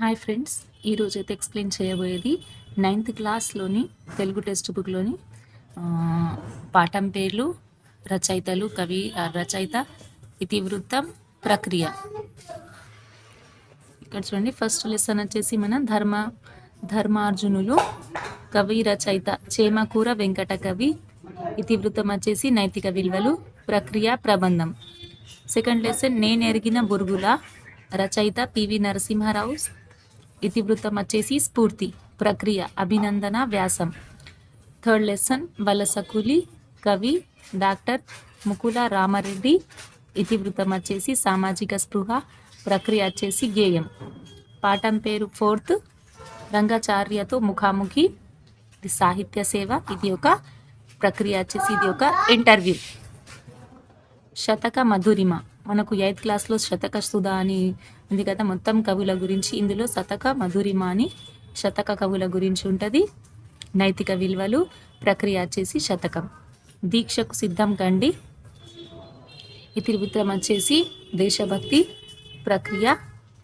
Hi friends, ఈరోజైతే explain చేయబోయేది 9th క్లాస్లోని Telugu text బుక్లోని పాఠం పేర్లు, రచయితలు, రచయిత, ఇతివృత్తం, ప్రక్రియ. ఇక్కడ చూడండి, ఫస్ట్ లెసన్ వచ్చేసి మన ధర్మార్జునులు, కవి రచయిత చేమకూర వెంకట కవి, ఇతివృత్తం వచ్చేసి నైతిక విలువలు, ప్రక్రియ ప్రబంధం. సెకండ్ లెసన్ నేనెరిగిన బురుగుల, రచయిత పివి నరసింహారావు, ఇతివృత్తం వచ్చేసి స్ఫూర్తి, ప్రక్రియ అభినందన వ్యాసం. థర్డ్ లెసన్ వలసకూలి, కవి డాక్టర్ ముకుల రామారెడ్డి, ఇతివృత్తం వచ్చేసి సామాజిక స్పృహ, ప్రక్రియ వచ్చేసి గేయం. పాఠం పేరు ఫోర్త్ రంగాచార్యతో ముఖాముఖి, ఇది సాహిత్య సేవ, ఇది ఒక ప్రక్రియ వచ్చేసి ఇది ఒక ఇంటర్వ్యూ. శతక మధురిమ, మనకు 8th క్లాస్లో శతక సుధా అని ఉంది కదా, మొత్తం కవుల గురించి. ఇందులో శతక మధురిమ అని శతక కవుల గురించి ఉంటుంది. నైతిక విలువలు, ప్రక్రియ వచ్చేసి శతకం. దీక్షకు సిద్ధం కండి, ఇతివృత్తం వచ్చేసి దేశభక్తి, ప్రక్రియ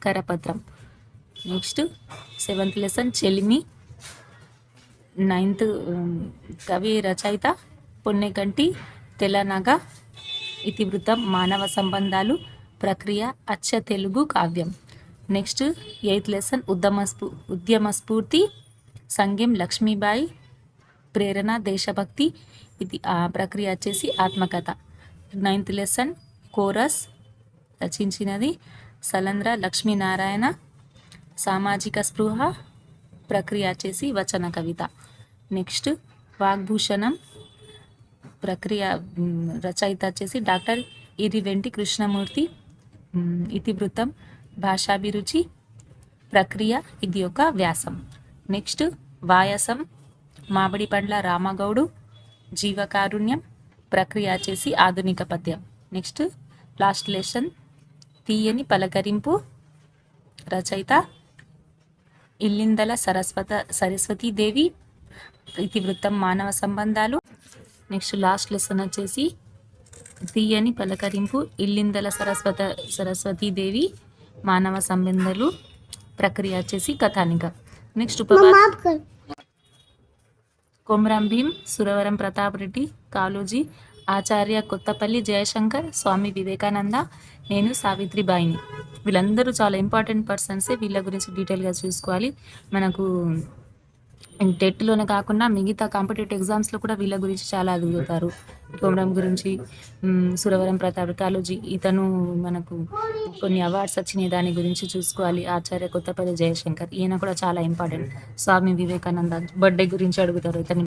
కరపత్రం. నెక్స్ట్ 7th లెసన్ చెలిమి, 9th కవి రచయిత పొన్నెకంటి తెల్లనగ, ఇతివృత్తం మానవ సంబంధాలు, ప్రక్రియ అచ్చ తెలుగు కావ్యం. నెక్స్ట్ 8th లెసన్ ఉద్యమ స్ఫూర్తి, సంగెం లక్ష్మీబాయి, ప్రేరణ దేశభక్తి, ఇది ప్రక్రియ వచ్చేసి ఆత్మకథ. 9th లెసన్ కోరస్, రచించినది సలంద్ర లక్ష్మీనారాయణ, సామాజిక స్పృహ, ప్రక్రియ వచ్చేసి వచన కవిత. నెక్స్ట్ వాగ్భూషణం, ప్రక్రియ రచయిత వచ్చేసి డాక్టర్ ఇరివెంటి కృష్ణమూర్తి, ఇతివృత్తం భాషాభిరుచి, ప్రక్రియ ఇది ఒక వ్యాసం. నెక్స్ట్ వాయసం, మామిడి పండ్ల రామగౌడు, జీవకారుణ్యం, ప్రక్రియ వచ్చేసి ఆధునిక పద్యం. నెక్స్ట్ లాస్ట్ లెసన్ తీయని పలకరింపు, రచయిత ఇల్లిందల సరస్వతీదేవి, ఇతివృత్తం మానవ సంబంధాలు. నెక్స్ట్ లాస్ట్ లెసన్ వచ్చేసి తీయని పలకరింపు, ఇల్లిందల సరస్వతీదేవి, మానవ సంబంధాలు, ప్రక్రియ వచ్చేసి కథానిక. నెక్స్ట్ కొమరం భీం, సురవరం ప్రతాప్ రెడ్డి, కాళోజీ, ఆచార్య కొత్తపల్లి జయశంకర్, స్వామి వివేకానంద, నేను సావిత్రిబాయిని. వీళ్ళందరూ చాలా ఇంపార్టెంట్ పర్సన్సే. వీళ్ళ గురించి డీటెయిల్గా చూసుకోవాలి. మనకు టెట్లోనే కాకుండా మిగతా కాంపిటేటివ్ ఎగ్జామ్స్లో కూడా వీళ్ళ గురించి చాలా అడుగుతారు. కొమరం గురించి, సురవరం ప్రతాప్, కాళోజీ, ఇతను మనకు కొన్ని అవార్డ్స్ వచ్చినాయి, దాని గురించి చూసుకోవాలి. ఆచార్య కొత్తపల్లి జయశంకర్, ఈయన కూడా చాలా ఇంపార్టెంట్. స్వామి వివేకానంద బర్త్డే గురించి అడుగుతారు, ఇతని